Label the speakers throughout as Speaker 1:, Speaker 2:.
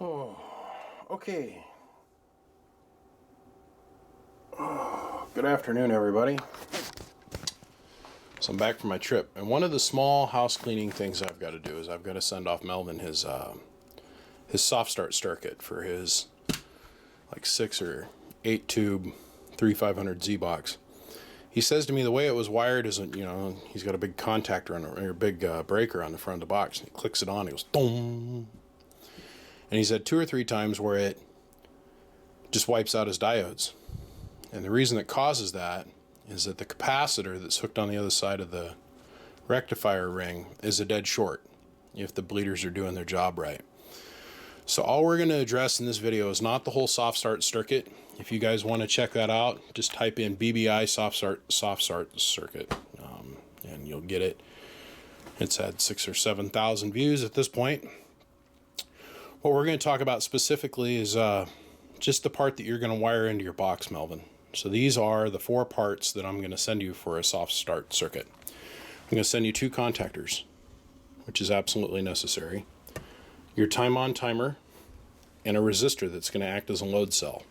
Speaker 1: Okay. Good afternoon, everybody. So I'm back from my trip, and one of the small house cleaning things I've got to do is I've got to send off Melvin his soft start circuit for his like 6 or 8 tube 3500Z box. He says to me the way it was wired isn't, he's got a big contactor on or a big breaker on the front of the box, and he clicks it on, it goes dong. And he said 2 or 3 times where it just wipes out his diodes. And the reason that causes that is that the capacitor that's hooked on the other side of the rectifier ring is a dead short if the bleeders are doing their job right. So all we're going to address in this video is not the whole soft start circuit. If you guys want to check that out, just type in BBI soft start circuit, and you'll get it. It's had 6,000 or 7,000 views at this point. What we're going to talk about specifically is just the part that you're going to wire into your box, Melvin. So these are the 4 parts that I'm going to send you for a soft start circuit. I'm going to send you 2 contactors, which is absolutely necessary, your time-on timer, and a resistor that's going to act as a load cell.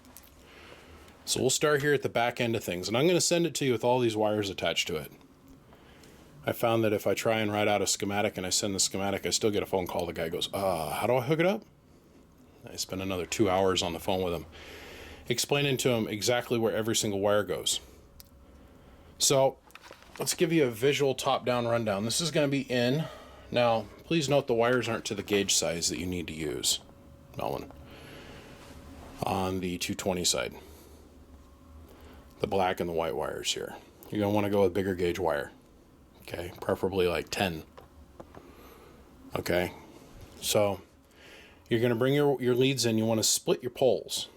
Speaker 1: So we'll start here at the back end of things, and I'm going to send it to you with all these wires attached to it. I found that if I try and write out a schematic and I send the schematic, I still get a phone call. The guy goes, how do I hook it up? I spent another 2 hours on the phone with him, explaining to him exactly where every single wire goes. So let's give you a visual top-down rundown. This is going to be in. Now, please note the wires aren't to the gauge size that you need to use, Melvin, on the 220 side. The black and the white wires here. You're going to want to go with bigger gauge wire. Okay, preferably like 10. Okay, so you're going to bring your leads in. You want to split your poles.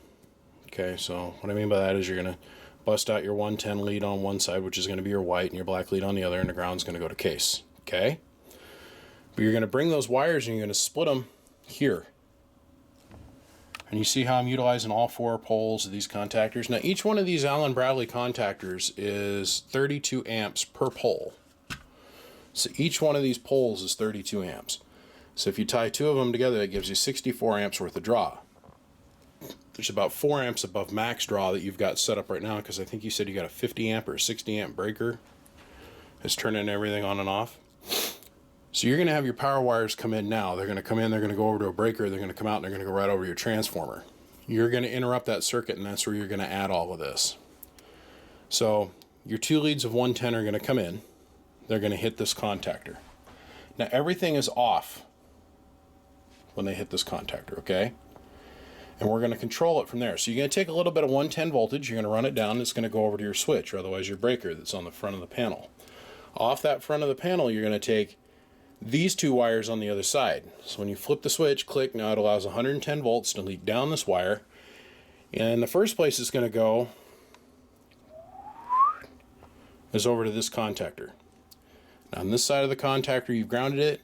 Speaker 1: Okay, so what I mean by that is you're going to bust out your 110 lead on one side, which is going to be your white, and your black lead on the other, and the ground's going to go to case. Okay? But you're going to bring those wires and you're going to split them here. And you see how I'm utilizing all 4 poles of these contactors? Now, each one of these Allen Bradley contactors is 32 amps per pole. So each one of these poles is 32 amps. So if you tie 2 of them together, that gives you 64 amps worth of draw. There's about 4 amps above max draw that you've got set up right now, because I think you said you got a 50 amp or a 60 amp breaker. It's turning everything on and off. So you're going to have your power wires come in now. They're going to come in, they're going to go over to a breaker, they're going to come out, and they're going to go right over your transformer. You're going to interrupt that circuit, and that's where you're going to add all of this. So your 2 leads of 110 are going to come in. They're going to hit this contactor. Now everything is off when they hit this contactor, okay? And we're going to control it from there. So you're going to take a little bit of 110 voltage, you're going to run it down, it's going to go over to your switch, or otherwise your breaker that's on the front of the panel. Off that front of the panel, you're going to take these 2 wires on the other side. So when you flip the switch, click, now it allows 110 volts to lead down this wire. And the first place it's going to go is over to this contactor. Now on this side of the contactor, you've grounded it.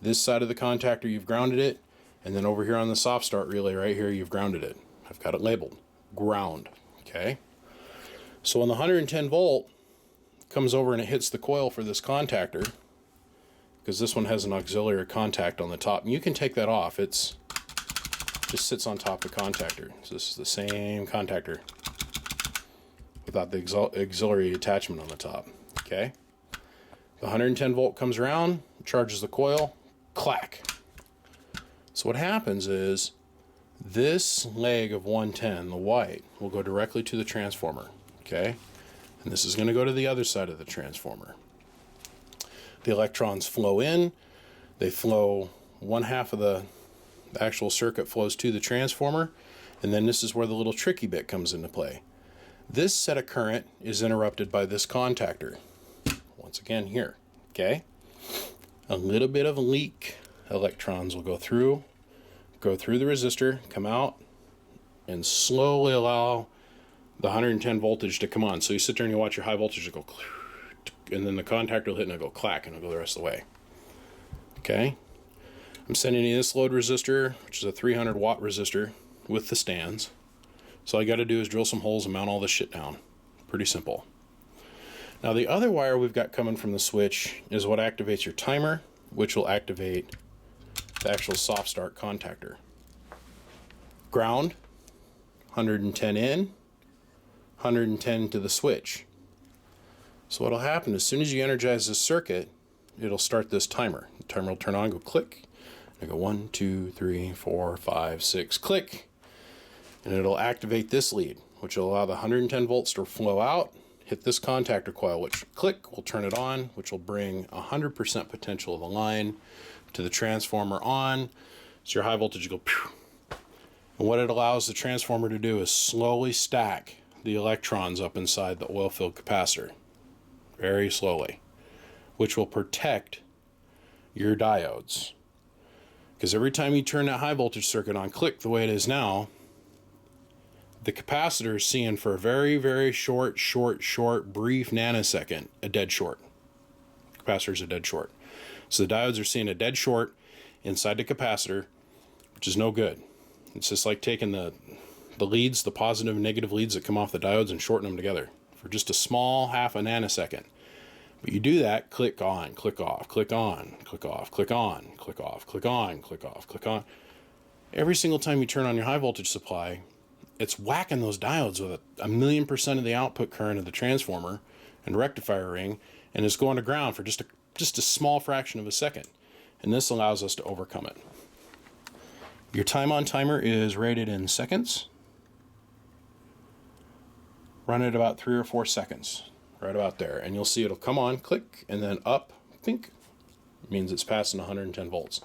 Speaker 1: This side of the contactor, you've grounded it. And then over here on the soft start relay right here, you've grounded it. I've got it labeled ground. Okay. So when the 110 volt comes over and it hits the coil for this contactor, because this one has an auxiliary contact on the top, and you can take that off. It's just sits on top of the contactor. So this is the same contactor without the auxiliary attachment on the top. Okay. The 110 volt comes around, charges the coil, clack. So what happens is this leg of 110, the white, will go directly to the transformer, okay? And this is going to go to the other side of the transformer. The electrons flow in, they flow 1/2 of the actual circuit flows to the transformer, and then this is where the little tricky bit comes into play. This set of current is interrupted by this contactor, once again here, okay? A little bit of a leak. Electrons will go through the resistor, come out, and slowly allow the 110 voltage to come on. So you sit there and you watch your high voltage go, and then the contactor will hit and it'll go clack, and it'll go the rest of the way. Okay? I'm sending you this load resistor, which is a 300 watt resistor with the stands. So all you got to do is drill some holes and mount all this shit down. Pretty simple. Now the other wire we've got coming from the switch is what activates your timer, which will activate the actual soft start contactor. ground, 110 in, 110 to the switch. So what'll happen, as soon as you energize this circuit, it'll start this timer. The timer will turn on, go click, and go 1, 2, 3, 4, 5, 6, click, and it'll activate this lead, which will allow the 110 volts to flow out, hit this contactor coil, which click will turn it on, which will bring 100% potential of the line to the transformer on. So your high voltage will go pew. And what it allows the transformer to do is slowly stack the electrons up inside the oil-filled capacitor, very slowly, which will protect your diodes. Because every time you turn that high voltage circuit on, click the way it is now, the capacitor is seeing for a very, very short, brief nanosecond, a dead short. Capacitor is a dead short. So the diodes are seeing a dead short inside the capacitor, which is no good. It's just like taking the leads, the positive and negative leads that come off the diodes, and shorten them together for just a small half a nanosecond. But you do that, click on, click off, click on, click off, click on, click off, click on, click off, click on. Every single time you turn on your high voltage supply, it's whacking those diodes with a 1,000,000% of the output current of the transformer and rectifier ring, and it's going to ground for just a small fraction of a second. And this allows us to overcome it. Your time on timer is rated in seconds. Run it about 3 or 4 seconds, right about there, and you'll see it'll come on, click, and then up, pink. It means it's passing 110 volts.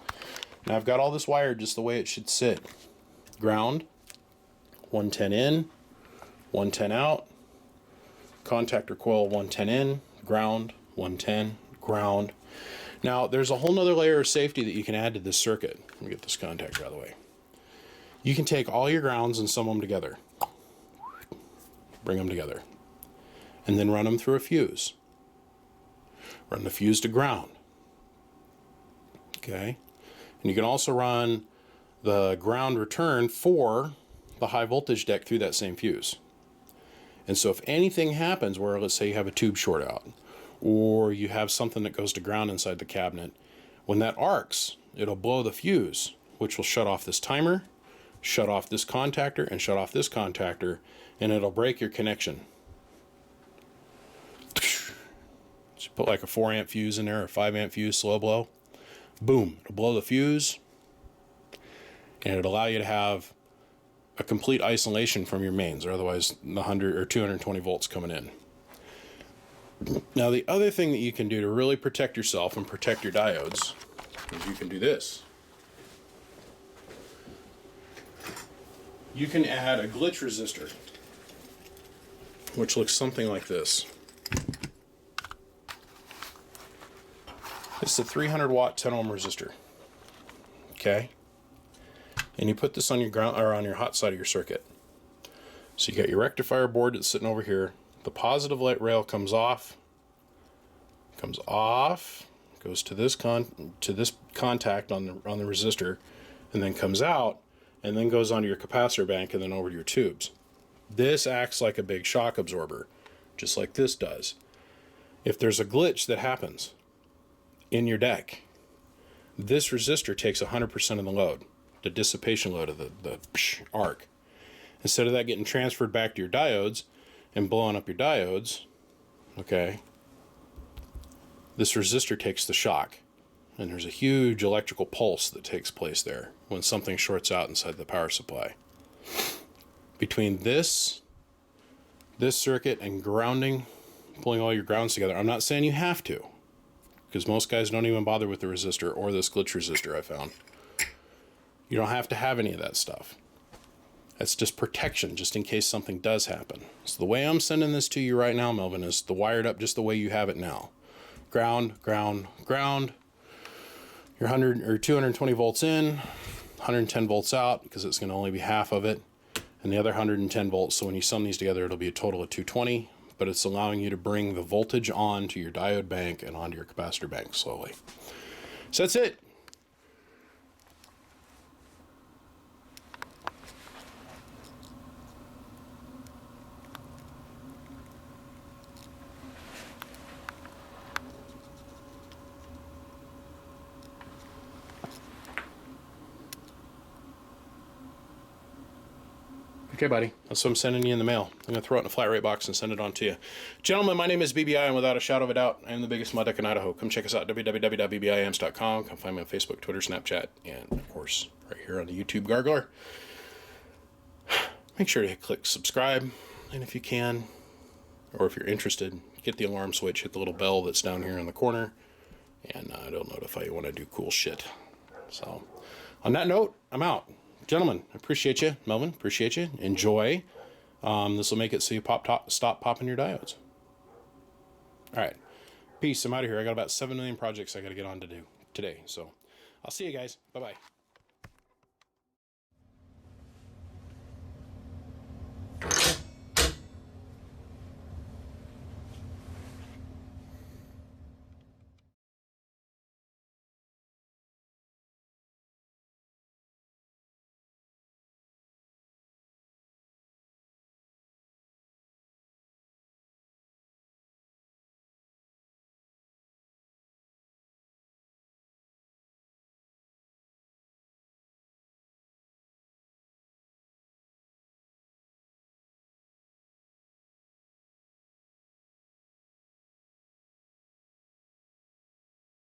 Speaker 1: Now I've got all this wired just the way it should sit. Ground, 110 in, 110 out, contactor coil 110 in, ground, 110, ground. Now there's a whole nother layer of safety that you can add to this circuit. Let me get this contactor out of the way. You can take all your grounds and sum them together. Bring them together. And then run them through a fuse. Run the fuse to ground. Okay? And you can also run the ground return for the high voltage deck through that same fuse. And so if anything happens where, let's say you have a tube short out, or you have something that goes to ground inside the cabinet, when that arcs, it'll blow the fuse, which will shut off this timer, shut off this contactor, and shut off this contactor, and it'll break your connection. So put like a 4 amp fuse in there, or 5 amp fuse, slow blow. Boom, it'll blow the fuse, and it'll allow you to have a complete isolation from your mains, or otherwise the 100 or 220 volts coming in. Now the other thing that you can do to really protect yourself and protect your diodes is you can do this. You can add a glitch resistor, which looks something like this. It's a 300 watt 10 ohm resistor. Okay? And you put this on your ground, or on your hot side of your circuit. So you got your rectifier board that's sitting over here. The positive light rail comes off, goes to this contact on the resistor, and then comes out, and then goes onto your capacitor bank, and then over to your tubes. This acts like a big shock absorber, just like this does. If there's a glitch that happens in your deck, this resistor takes 100% of the load, the dissipation load of the arc. Instead of that getting transferred back to your diodes and blowing up your diodes, okay, this resistor takes the shock. And there's a huge electrical pulse that takes place there when something shorts out inside the power supply. Between this circuit and grounding, pulling all your grounds together, I'm not saying you have to, because most guys don't even bother with the resistor or this glitch resistor I found. You don't have to have any of that stuff. That's just protection, just in case something does happen. So the way I'm sending this to you right now, Melvin, is wired up just the way you have it now. Ground, ground, ground. Your 100 or 220 volts in, 110 volts out, because it's going to only be half of it, and the other 110 volts. So when you sum these together, it'll be a total of 220, but it's allowing you to bring the voltage on to your diode bank and onto your capacitor bank slowly. So that's it. Okay, buddy. That's what I'm sending you in the mail. I'm going to throw it in a flat rate box and send it on to you. Gentlemen, my name is BBI, and without a shadow of a doubt, I am the biggest mud duck in Idaho. Come check us out, www.bbiamps.com. Come find me on Facebook, Twitter, Snapchat, and, of course, right here on the YouTube Gargler. Make sure to click subscribe, and if you can, or if you're interested, get the alarm switch, hit the little bell that's down here in the corner, and it'll notify you when I do cool shit. So, on that note, I'm out. Gentlemen, I appreciate you. Melvin, appreciate you. Enjoy. This will make it so you stop popping your diodes. All right. Peace. I'm out of here. I got about 7 million projects I got to get on to do today. So I'll see you guys. Bye-bye.